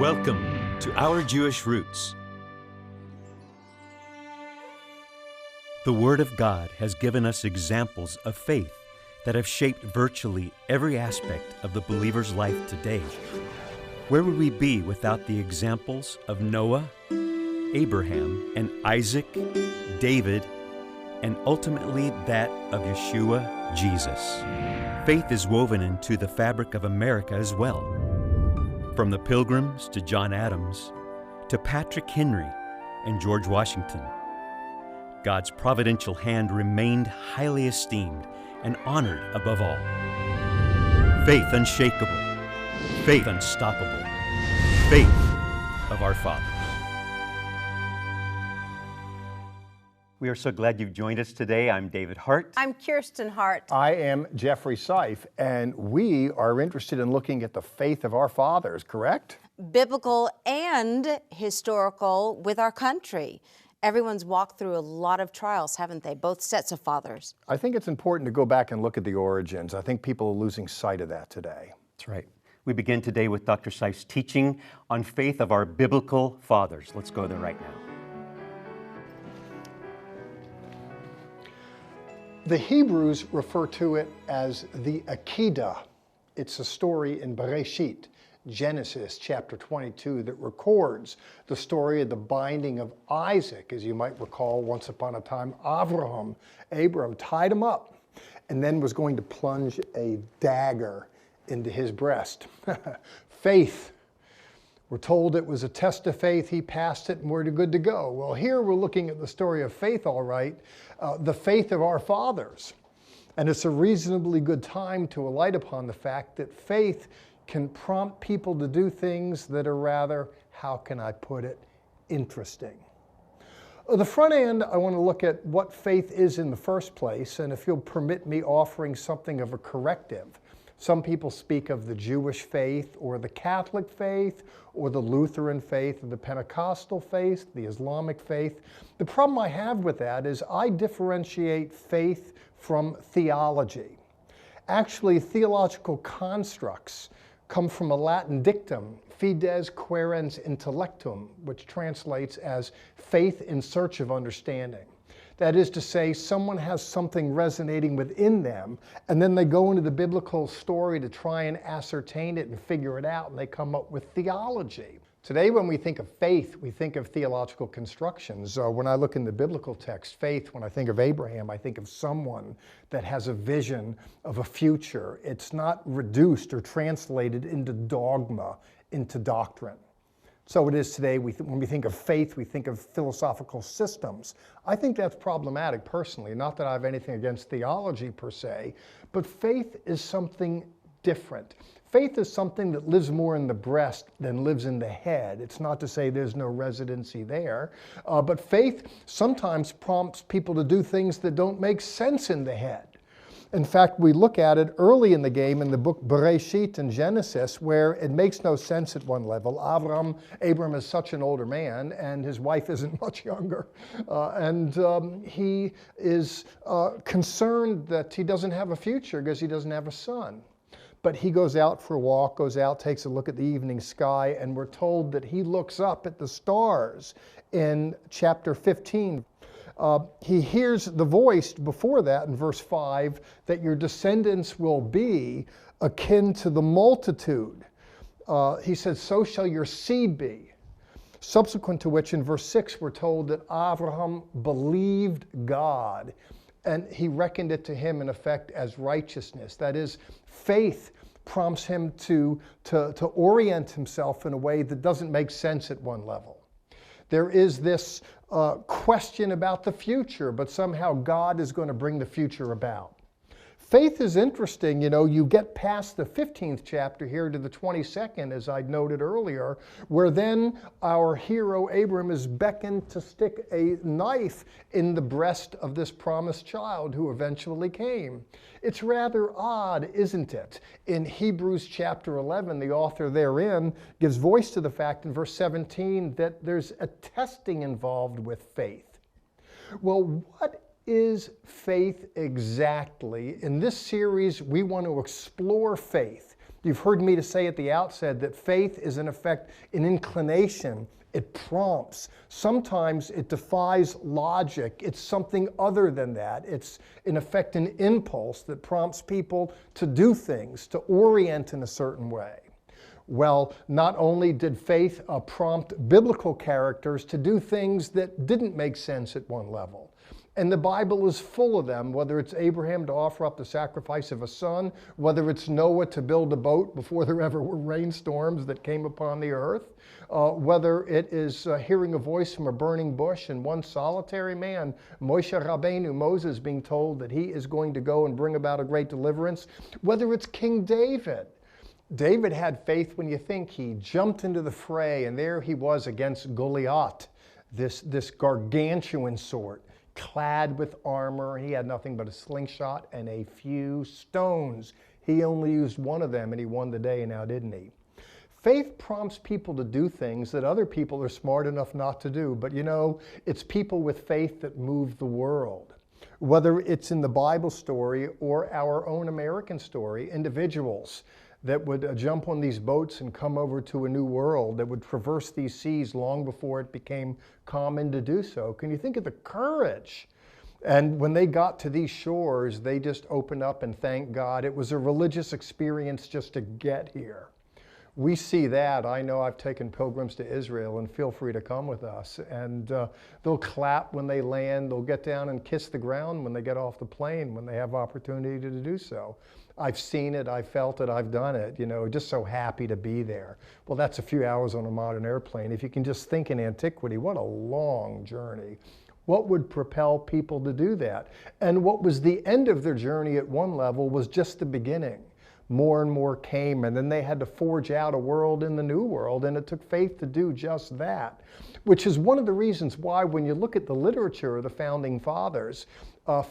Welcome to Our Jewish Roots. The Word of God has given us examples of faith that have shaped virtually every aspect of the believer's life today. Where would we be without the examples of Noah, Abraham, and Isaac, David, and ultimately that of Yeshua, Jesus? Faith is woven into the fabric of America as well. From the Pilgrims to John Adams, to Patrick Henry and George Washington, God's providential hand remained highly esteemed and honored above all. Faith unshakable, faith unstoppable, faith of our fathers. We are so glad you've joined us today. I'm David Hart. I'm Kirsten Hart. I am Jeffrey Seif, and we are interested in looking at the faith of our fathers, correct? Biblical and historical with our country. Everyone's walked through a lot of trials, haven't they? Both sets of fathers. I think it's important to go back and look at the origins. I think people are losing sight of that today. That's right. We begin today with Dr. Seif's teaching on faith of our biblical fathers. Let's go there right now. The Hebrews refer to it as the Akedah. It's a story in Bereshit, Genesis chapter 22, that records the story of the binding of Isaac. As you might recall, once upon a time, Abram tied him up and then was going to plunge a dagger into his breast. Faith. We're told it was a test of faith. He passed it and we're good to go. Well, here we're looking at the story of faith, all right, the faith of our fathers. And it's a reasonably good time to alight upon the fact that faith can prompt people to do things that are rather, how can I put it, interesting. The front end, I want to look at what faith is in the first place, and if you'll permit me offering something of a corrective. Some people speak of the Jewish faith or the Catholic faith or the Lutheran faith or the Pentecostal faith, the Islamic faith. The problem I have with that is I differentiate faith from theology. Actually, theological constructs come from a Latin dictum, fides quaerens intellectum, which translates as faith in search of understanding. That is to say, someone has something resonating within them, and then they go into the biblical story to try and ascertain it and figure it out, and they come up with theology. Today, when we think of faith, we think of theological constructions. When I look in the biblical text, faith, when I think of Abraham, I think of someone that has a vision of a future. It's not reduced or translated into dogma, into doctrine. So it is today, when we think of faith, we think of philosophical systems. I think that's problematic personally, not that I have anything against theology per se, but faith is something different. Faith is something that lives more in the breast than lives in the head. It's not to say there's no residency there, but faith sometimes prompts people to do things that don't make sense in the head. In fact, we look at it early in the game in the book Bereshit in Genesis, where it makes no sense at one level. Abram is such an older man, and his wife isn't much younger. He is concerned that he doesn't have a future because he doesn't have a son. But he goes out for a walk, takes a look at the evening sky, and we're told that he looks up at the stars in chapter 15. He hears the voice before that in verse 5 that your descendants will be akin to the multitude. He says, so shall your seed be. Subsequent to which in verse 6 we're told that Abraham believed God and he reckoned it to him in effect as righteousness. That is, faith prompts him to orient himself in a way that doesn't make sense at one level. There is this question about the future, but somehow God is going to bring the future about. Faith is interesting, you get past the 15th chapter here to the 22nd, as I noted earlier, where then our hero Abram is beckoned to stick a knife in the breast of this promised child who eventually came. It's rather odd, isn't it? In Hebrews chapter 11, the author therein gives voice to the fact in verse 17 that there's a testing involved with faith. Well, what is faith exactly? In this series, we want to explore faith You've heard me to say at the outset that faith is in effect an inclination. It prompts. Sometimes it defies logic. It's something other than that. It's in effect an impulse that prompts people to do things, to orient in a certain way. Well, not only did faith prompt biblical characters to do things that didn't make sense at one level. And the Bible is full of them, whether it's Abraham to offer up the sacrifice of a son, whether it's Noah to build a boat before there ever were rainstorms that came upon the earth, whether it is hearing a voice from a burning bush and one solitary man, Moshe Rabbeinu, Moses, being told that he is going to go and bring about a great deliverance, whether it's King David. David had faith when you think he jumped into the fray, and there he was against Goliath, this gargantuan sort, clad with armor. He had nothing but a slingshot and a few stones. He only used one of them, and he won the day now, didn't he? Faith prompts people to do things that other people are smart enough not to do. But you know, it's people with faith that move the world. Whether it's in the Bible story or our own American story, individuals that would jump on these boats and come over to a new world, that would traverse these seas long before it became common to do so. Can you think of the courage? And when they got to these shores, they just opened up and thanked God. It was a religious experience just to get here. We see that. I know I've taken pilgrims to Israel, and feel free to come with us. And they'll clap when they land. They'll get down and kiss the ground when they get off the plane, when they have opportunity to do so. I've seen it, I've felt it, I've done it, you know, just so happy to be there. Well, that's a few hours on a modern airplane. If you can just think in antiquity, what a long journey. What would propel people to do that? And what was the end of their journey at one level was just the beginning. More and more came, and then they had to forge out a world in the new world, and it took faith to do just that, which is one of the reasons why when you look at the literature of the Founding Fathers,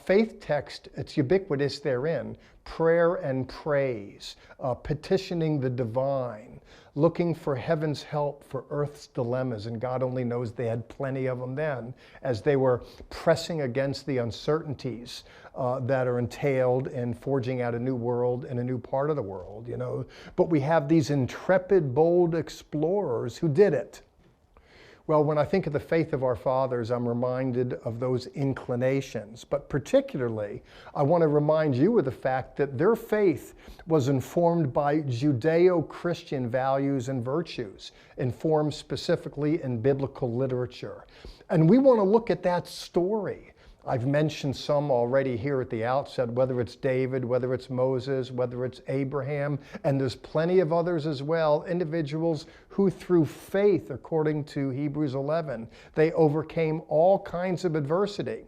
faith text, it's ubiquitous therein. Prayer and praise, petitioning the divine, looking for heaven's help for earth's dilemmas, and God only knows they had plenty of them then, as they were pressing against the uncertainties that are entailed in forging out a new world in a new part of the world, you know. But we have these intrepid, bold explorers who did it. Well, when I think of the faith of our fathers, I'm reminded of those inclinations. But particularly, I want to remind you of the fact that their faith was informed by Judeo-Christian values and virtues, informed specifically in biblical literature. And we want to look at that story. I've mentioned some already here at the outset, whether it's David, whether it's Moses, whether it's Abraham, and there's plenty of others as well, individuals who through faith, according to Hebrews 11, they overcame all kinds of adversity.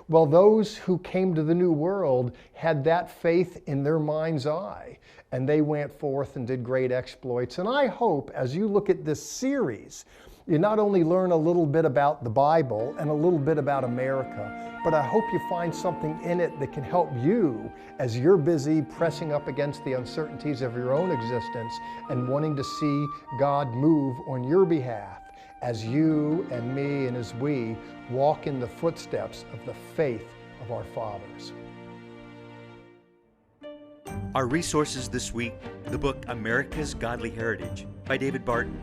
Well, those who came to the new world had that faith in their mind's eye, and they went forth and did great exploits. And I hope, as you look at this series, you not only learn a little bit about the Bible and a little bit about America, but I hope you find something in it that can help you as you're busy pressing up against the uncertainties of your own existence and wanting to see God move on your behalf as you and me and as we walk in the footsteps of the faith of our fathers. Our resources this week, the book America's Godly Heritage by David Barton.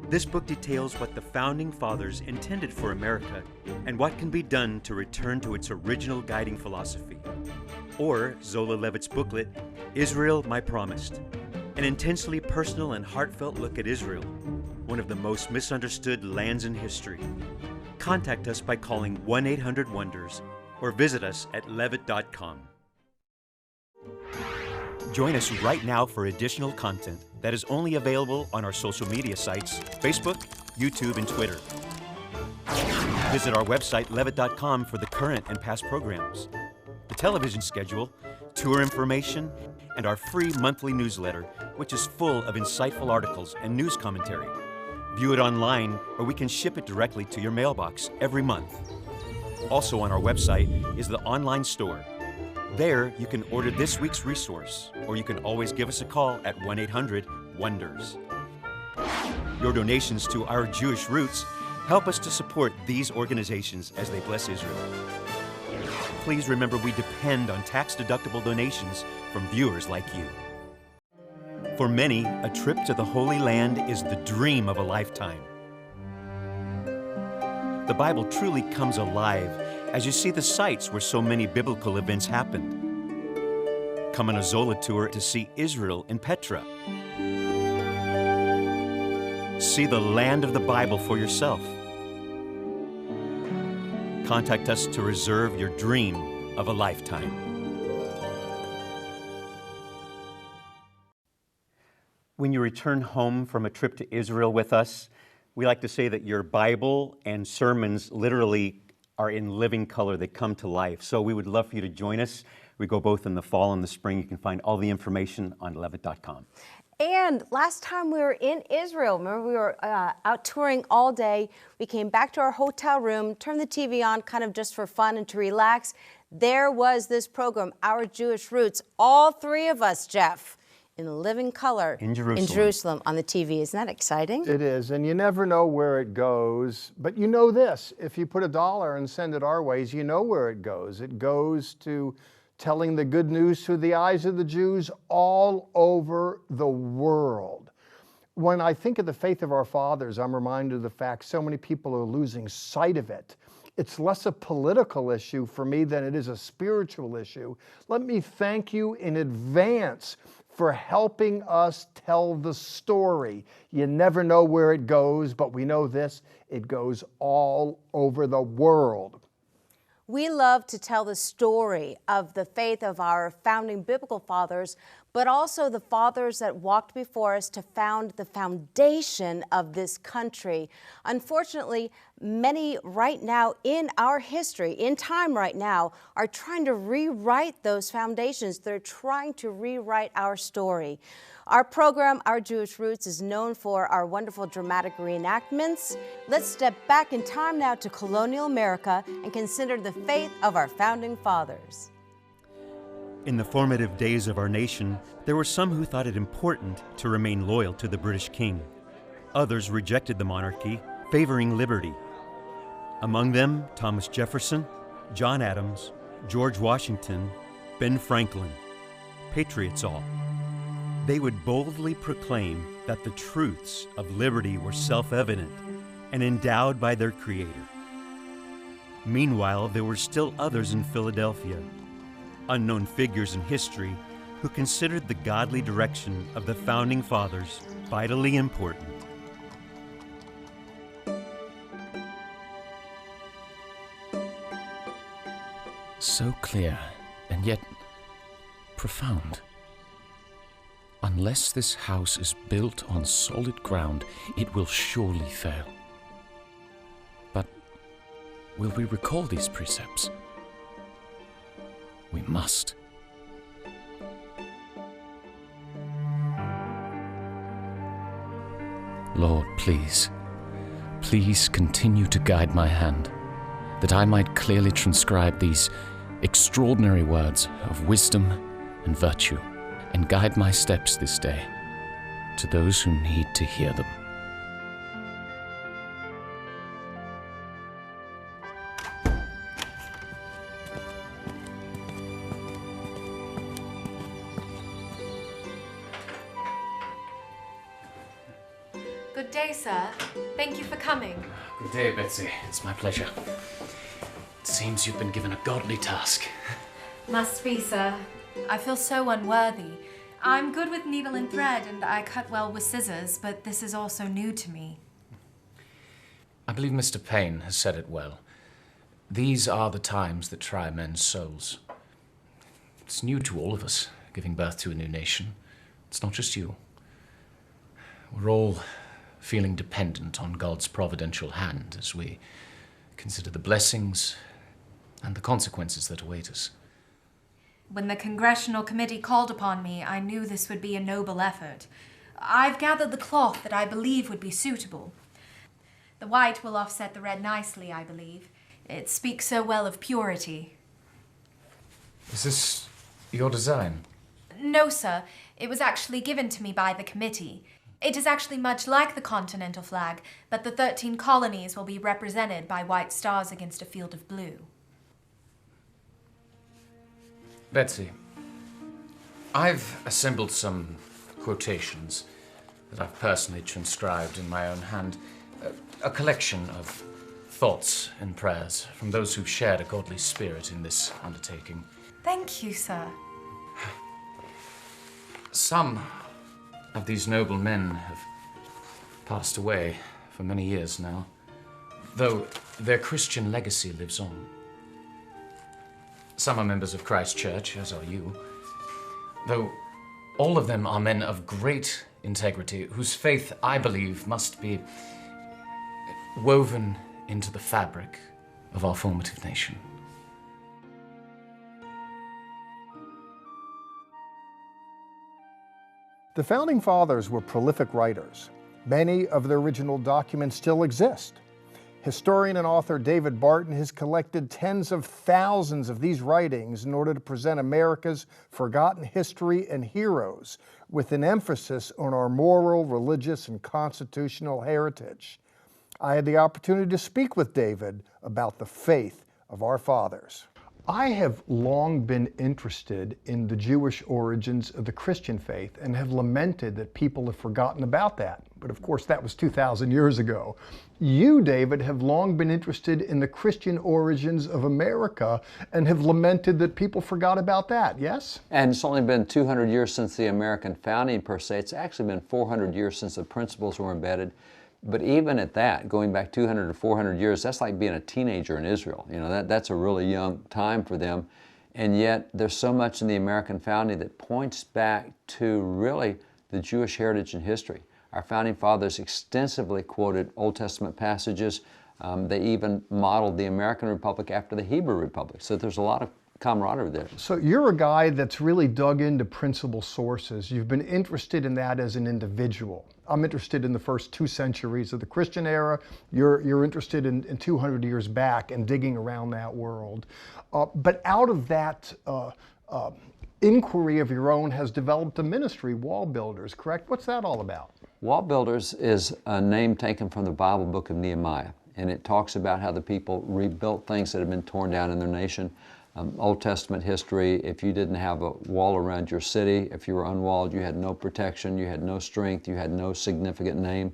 This book details what the Founding Fathers intended for America and what can be done to return to its original guiding philosophy. Or Zola Levitt's booklet, Israel, My Promised, an intensely personal and heartfelt look at Israel, one of the most misunderstood lands in history. Contact us by calling 1-800-WONDERS or visit us at levitt.com. Join us right now for additional content that is only available on our social media sites, Facebook, YouTube, and Twitter. Visit our website, levitt.com, for the current and past programs, the television schedule, tour information, and our free monthly newsletter, which is full of insightful articles and news commentary. View it online, or we can ship it directly to your mailbox every month. Also on our website is the online store. There, you can order this week's resource, or you can always give us a call at 1-800-WONDERS. Your donations to Our Jewish Roots help us to support these organizations as they bless Israel. Please remember we depend on tax-deductible donations from viewers like you. For many, a trip to the Holy Land is the dream of a lifetime. The Bible truly comes alive as you see the sites where so many biblical events happened. Come on a Zola tour to see Israel and Petra. See the land of the Bible for yourself. Contact us to reserve your dream of a lifetime. When you return home from a trip to Israel with us, we like to say that your Bible and sermons literally are in living color. They come to life. So we would love for you to join us. We go both in the fall and the spring. You can find all the information on levitt.com. And last time we were in Israel, remember we were out touring all day. We came back to our hotel room, turned the TV on kind of just for fun and to relax. There was this program, Our Jewish Roots, all three of us, Jeff, in living color In Jerusalem. in Jerusalem on the TV. Isn't that exciting? It is, and you never know where it goes. But you know this, if you put $1 and send it our ways, you know where it goes. It goes to telling the good news through the eyes of the Jews all over the world. When I think of the faith of our fathers, I'm reminded of the fact so many people are losing sight of it. It's less a political issue for me than it is a spiritual issue. Let me thank you in advance for helping us tell the story. You never know where it goes, but we know this, it goes all over the world. We love to tell the story of the faith of our founding biblical fathers, but also the fathers that walked before us to found the foundation of this country. Unfortunately, many right now in our history, in time right now, are trying to rewrite those foundations. They're trying to rewrite our story. Our program, Our Jewish Roots, is known for our wonderful dramatic reenactments. Let's step back in time now to colonial America and consider the faith of our founding fathers. In the formative days of our nation, there were some who thought it important to remain loyal to the British king. Others rejected the monarchy, favoring liberty. Among them, Thomas Jefferson, John Adams, George Washington, Ben Franklin, patriots all. They would boldly proclaim that the truths of liberty were self-evident and endowed by their Creator. Meanwhile, there were still others in Philadelphia, unknown figures in history, who considered the godly direction of the Founding Fathers vitally important. So clear, and yet profound. Unless this house is built on solid ground, it will surely fail. But will we recall these precepts? We must. Lord, please continue to guide my hand, that I might clearly transcribe these extraordinary words of wisdom and virtue, and guide my steps this day to those who need to hear them. Good day, sir. Thank you for coming. Good day, Betsy. It's my pleasure. It seems you've been given a godly task. Must be, sir. I feel so unworthy. I'm good with needle and thread, and I cut well with scissors, but this is also new to me. I believe Mr. Payne has said it well. These are the times that try men's souls. It's new to all of us, giving birth to a new nation. It's not just you. We're all feeling dependent on God's providential hand as we consider the blessings and the consequences that await us. When the Congressional Committee called upon me, I knew this would be a noble effort. I've gathered the cloth that I believe would be suitable. The white will offset the red nicely, I believe. It speaks so well of purity. Is this your design? No, sir. It was actually given to me by the committee. It is actually much like the continental flag, but the 13 colonies will be represented by white stars against a field of blue. Betsy, I've assembled some quotations that I've personally transcribed in my own hand, a collection of thoughts and prayers from those who've shared a godly spirit in this undertaking. Thank you, sir. Some of these noble men have passed away for many years now, though their Christian legacy lives on. Some are members of Christ Church, as are you, though all of them are men of great integrity, whose faith, I believe, must be woven into the fabric of our formative nation. The Founding Fathers were prolific writers. Many of their original documents still exist. Historian and author David Barton has collected tens of thousands of these writings in order to present America's forgotten history and heroes, with an emphasis on our moral, religious, and constitutional heritage. I had the opportunity to speak with David about the faith of our fathers. I have long been interested in the Jewish origins of the Christian faith and have lamented that people have forgotten about that. But of course, that was 2,000 years ago. You, David, have long been interested in the Christian origins of America and have lamented that people forgot about that, yes? And it's only been 200 years since the American founding, per se. It's actually been 400 years since the principles were embedded. But even at that, going back 200 to 400 years, that's like being a teenager in Israel. You know, that's a really young time for them. And yet there's so much in the American founding that points back to really the Jewish heritage and history. Our founding fathers extensively quoted Old Testament passages. They even modeled the American Republic after the Hebrew Republic. So there's a lot of camaraderie there. So you're a guy that's really dug into principal sources. You've been interested in that as an individual. I'm interested in the first 2 centuries of the Christian era. You're interested in 200 years back and digging around that world. But out of that inquiry of your own has developed a ministry, Wall Builders, correct? What's that all about? Wall Builders is a name taken from the Bible book of Nehemiah, and it talks about how the people rebuilt things that had been torn down in their nation. Old Testament history, if you didn't have a wall around your city, if you were unwalled, you had no protection, you had no strength, you had no significant name.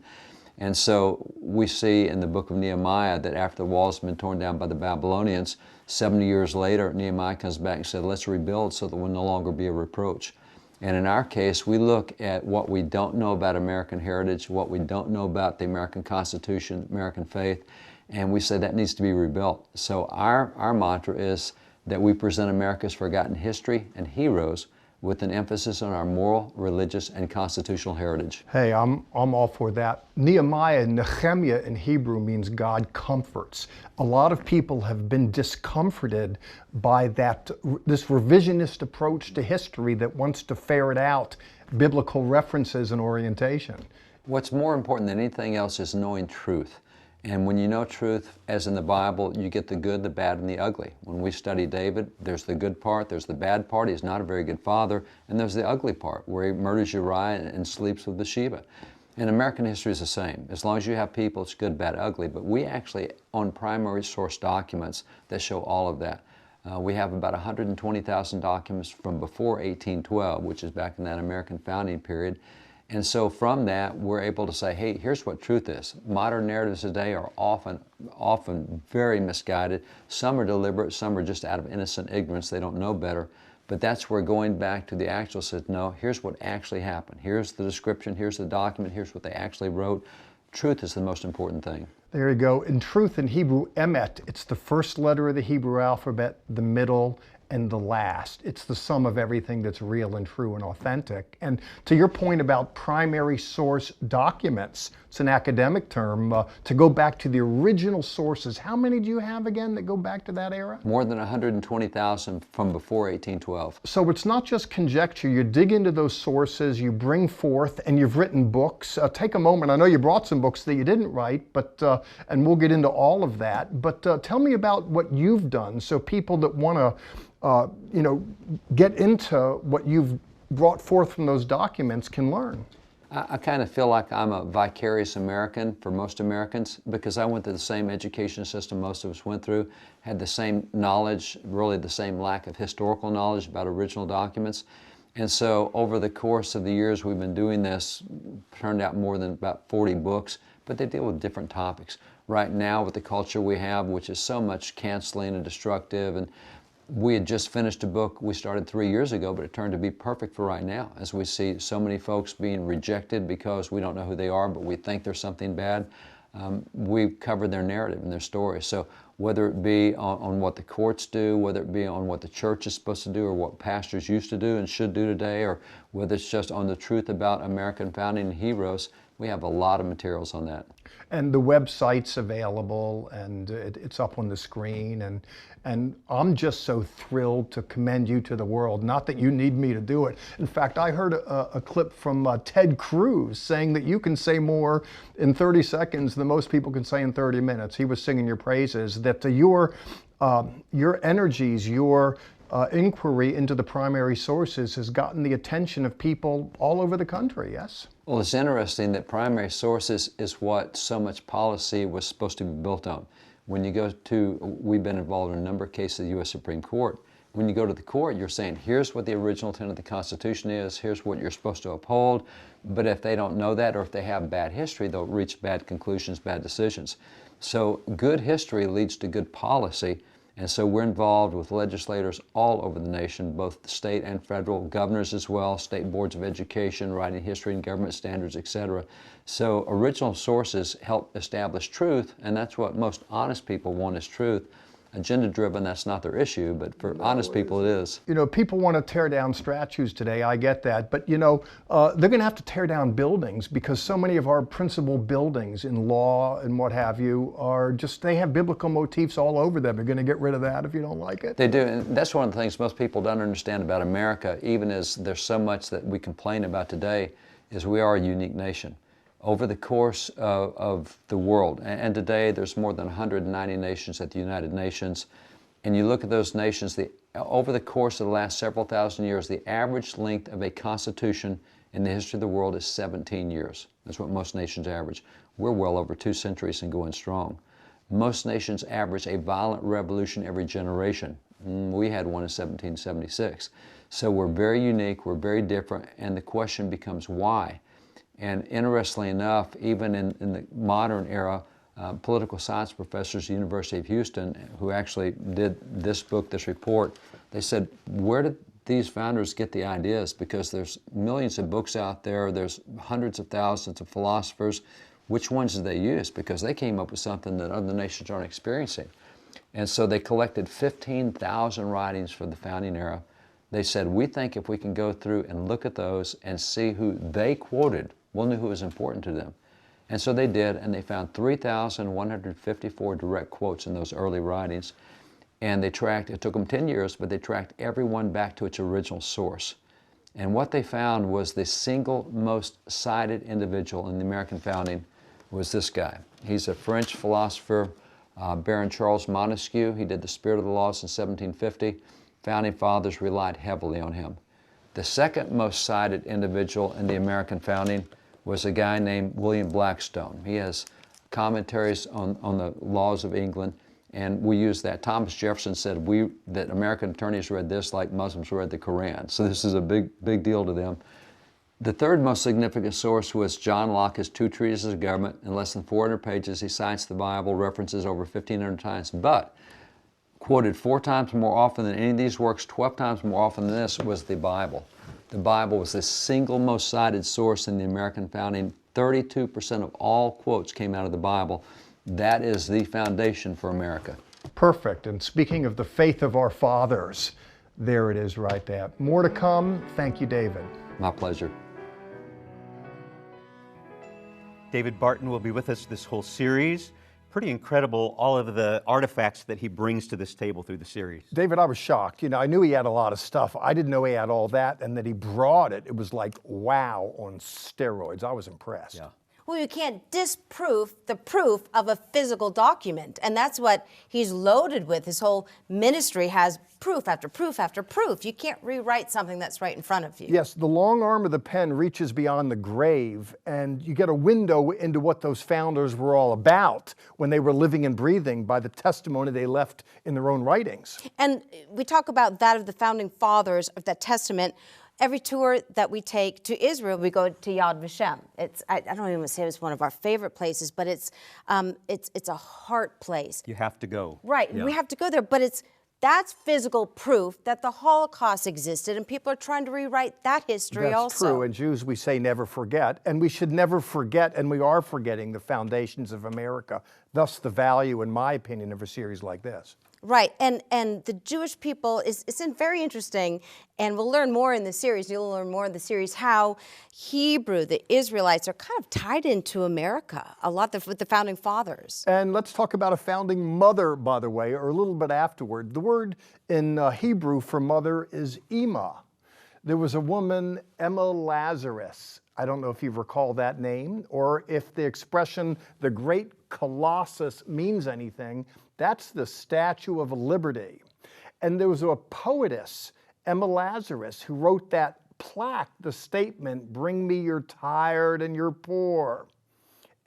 And so we see in the book of Nehemiah that after the walls had been torn down by the Babylonians, 70 years later, Nehemiah comes back and said, let's rebuild so that we'll no longer be a reproach. And in our case, we look at what we don't know about American heritage, what we don't know about the American Constitution, American faith, and we say that needs to be rebuilt. So our mantra is that we present America's forgotten history and heroes with an emphasis on our moral, religious, and constitutional heritage. Hey, I'm all for that. Nehemiah, Nehemiah in Hebrew means God comforts. A lot of people have been discomforted by this revisionist approach to history that wants to ferret out biblical references and orientation. What's more important than anything else is knowing truth. And when you know truth, as in the Bible, you get the good, the bad, and the ugly. When we study David, there's the good part, there's the bad part, he's not a very good father, and there's the ugly part, where he murders Uriah and sleeps with Bathsheba. And American history is the same. As long as you have people, it's good, bad, ugly. But we actually own primary source documents that show all of that. We have about 120,000 documents from before 1812, which is back in that American founding period. And so from that, we're able to say, hey, here's what truth is. Modern narratives today are often very misguided. Some are deliberate, some are just out of innocent ignorance. They don't know better. But that's where going back to the actual says, no, here's what actually happened. Here's the description, here's the document, here's what they actually wrote. Truth is the most important thing. There you go. In truth, in Hebrew, emet, it's the first letter of the Hebrew alphabet, the middle, and the last. It's the sum of everything that's real and true and authentic. And to your point about primary source documents, it's an academic term, to go back to the original sources. How many do you have again that go back to that era? More than 120,000 from before 1812. So it's not just conjecture. You dig into those sources, you bring forth, and you've written books. Take a moment. I know you brought some books that you didn't write, but and we'll get into all of that. But tell me about what you've done so people that want to get into what you've brought forth from those documents can learn. I kind of feel like I'm a vicarious American for most Americans because I went through the same education system most of us went through, had the same knowledge, really the same lack of historical knowledge about original documents. And so over the course of the years we've been doing this, turned out more than about 40 books, but they deal with different topics. Right now with the culture we have, which is so much canceling and destructive, and we had just finished a book we started 3 years ago, but it turned to be perfect for right now, as we see so many folks being rejected because we don't know who they are, but we think there's something bad. We've covered their narrative and their story. So whether it be on what the courts do, whether it be on what the church is supposed to do, or what pastors used to do and should do today, or whether it's just on the truth about American founding heroes, we have a lot of materials on that. And the website's available, and it's up on the screen, and I'm just so thrilled to commend you to the world. Not that you need me to do it. In fact, I heard a clip from Ted Cruz saying that you can say more in 30 seconds than most people can say in 30 minutes. He was singing your praises, that your energies, your inquiry into the primary sources has gotten the attention of people all over the country, yes? Well, it's interesting that primary sources is what so much policy was supposed to be built on. When you go to, we've been involved in a number of cases of the U.S. Supreme Court. When you go to the court, you're saying, here's what the original intent of the Constitution is, here's what you're supposed to uphold. But if they don't know that, or if they have bad history, they'll reach bad conclusions, bad decisions. So good history leads to good policy. And so we're involved with legislators all over the nation, both state and federal, governors as well, state boards of education, writing history and government standards, etc. So original sources help establish truth, and that's what most honest people want, is truth. Agenda-driven, that's not their issue, but for honest people it is. You know, people want to tear down statues today, I get that, but you know, they're going to have to tear down buildings, because so many of our principal buildings in law and what have you are just, they have biblical motifs all over them. You're going to get rid of that if you don't like it? They do, and that's one of the things most people don't understand about America, even as there's so much that we complain about today, is we are a unique nation. Over the course of the world, and today there's more than 190 nations at the United Nations, and you look at those nations, over the course of the last several thousand years, the average length of a constitution in the history of the world is 17 years. That's what most nations average. We're well over 2 centuries and going strong. Most nations average a violent revolution every generation. We had one in 1776. So we're very unique, we're very different, and the question becomes why? And interestingly enough, even in the modern era, political science professors at the University of Houston, who actually did this book, this report, they said, where did these founders get the ideas? Because there's millions of books out there, there's hundreds of thousands of philosophers. Which ones did they use? Because they came up with something that other nations aren't experiencing. And so they collected 15,000 writings for the founding era. They said, we think if we can go through and look at those and see who they quoted, we'll know who was important to them. And so they did, and they found 3,154 direct quotes in those early writings. And they tracked, it took them 10 years, but they tracked every one back to its original source. And what they found was the single most cited individual in the American founding was this guy. He's a French philosopher, Baron Charles Montesquieu. He did The Spirit of the Laws in 1750. Founding fathers relied heavily on him. The second most cited individual in the American founding was a guy named William Blackstone. He has commentaries on the laws of England, and we use that. Thomas Jefferson said that American attorneys read this like Muslims read the Quran. So this is a big deal to them. The third most significant source was John Locke's 2 treatises of government. In less than 400 pages, he cites the Bible, references over 1,500 times, but quoted 4 times more often than any of these works, 12 times more often than this, was the Bible. The Bible was the single most cited source in the American founding. 32% of all quotes came out of the Bible. That is the foundation for America. Perfect. And speaking of the faith of our fathers, there it is right there. More to come. Thank you, David. My pleasure. David Barton will be with us this whole series. Pretty incredible, all of the artifacts that he brings to this table through the series. David, I was shocked. You know, I knew he had a lot of stuff. I didn't know he had all that, and that he brought it. It was like, wow, on steroids. I was impressed. Yeah. Well, you can't disprove the proof of a physical document. And that's what he's loaded with. His whole ministry has proof after proof after proof. You can't rewrite something that's right in front of you. Yes, the long arm of the pen reaches beyond the grave, and you get a window into what those founders were all about when they were living and breathing by the testimony they left in their own writings. And we talk about that of the founding fathers of that testament. Every tour that we take to Israel, we go to Yad Vashem. I don't even want to say it's one of our favorite places, but it's a heart place. You have to go. Right, Yeah. we have to go there, but that's physical proof that the Holocaust existed, and people are trying to rewrite that history also. That's true, and Jews, we say never forget, and we should never forget, and we are forgetting the foundations of America, thus the value, in my opinion, of a series like this. Right, and the Jewish people, it's very interesting, and we'll learn more in the series, you'll learn more in the series, how Hebrew, the Israelites, are kind of tied into America, a lot with the founding fathers. And let's talk about a founding mother, by the way, or a little bit afterward. The word in Hebrew for mother is Emma. There was a woman, Emma Lazarus. I don't know if you recall that name, or if the expression, the great Colossus, means anything. That's the Statue of Liberty. And there was a poetess, Emma Lazarus, who wrote that plaque, the statement, "Bring me your tired and your poor."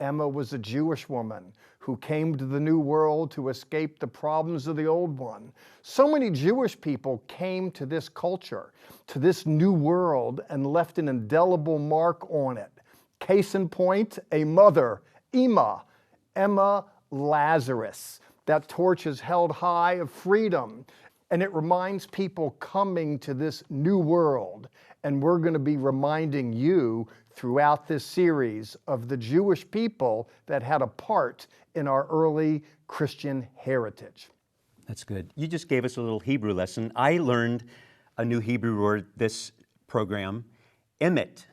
Emma was a Jewish woman who came to the New World to escape the problems of the old one. So many Jewish people came to this culture, to this new world, and left an indelible mark on it. Case in point, a mother, Emma Lazarus. That torch is held high of freedom, and it reminds people coming to this new world. And we're going to be reminding you throughout this series of the Jewish people that had a part in our early Christian heritage. That's good. You just gave us a little Hebrew lesson. I learned a new Hebrew word this program, emet,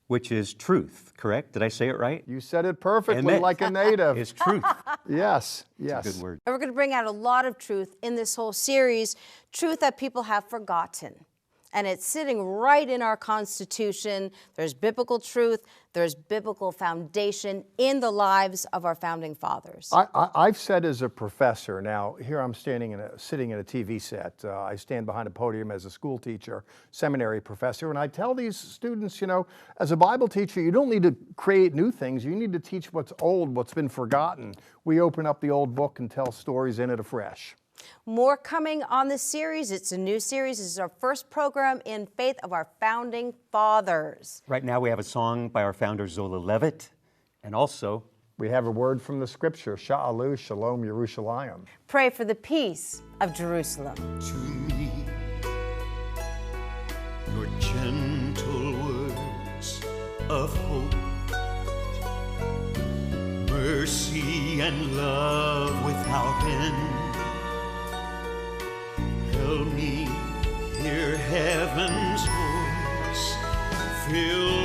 which is truth, correct? Did I say it right? You said it perfectly, Emet like a native. is truth. Yes, It's a good word. And we're going to bring out a lot of truth in this whole series, truth that people have forgotten. And it's sitting right in our Constitution. There's biblical truth, there's biblical foundation in the lives of our founding fathers. I've said as a professor, now here I'm sitting in a TV set. I stand behind a podium as a school teacher, seminary professor, and I tell these students, as a Bible teacher, you don't need to create new things. You need to teach what's old, what's been forgotten. We open up the old book and tell stories in it afresh. More coming on this series. It's a new series. This is our first program in faith of our founding fathers. Right now we have a song by our founder Zola Levitt, and also we have a word from the scripture, Sha'alu Shalom Yerushalayim. Pray for the peace of Jerusalem. To me, your gentle words of hope, mercy and love without end. Help me hear heaven's voice, fill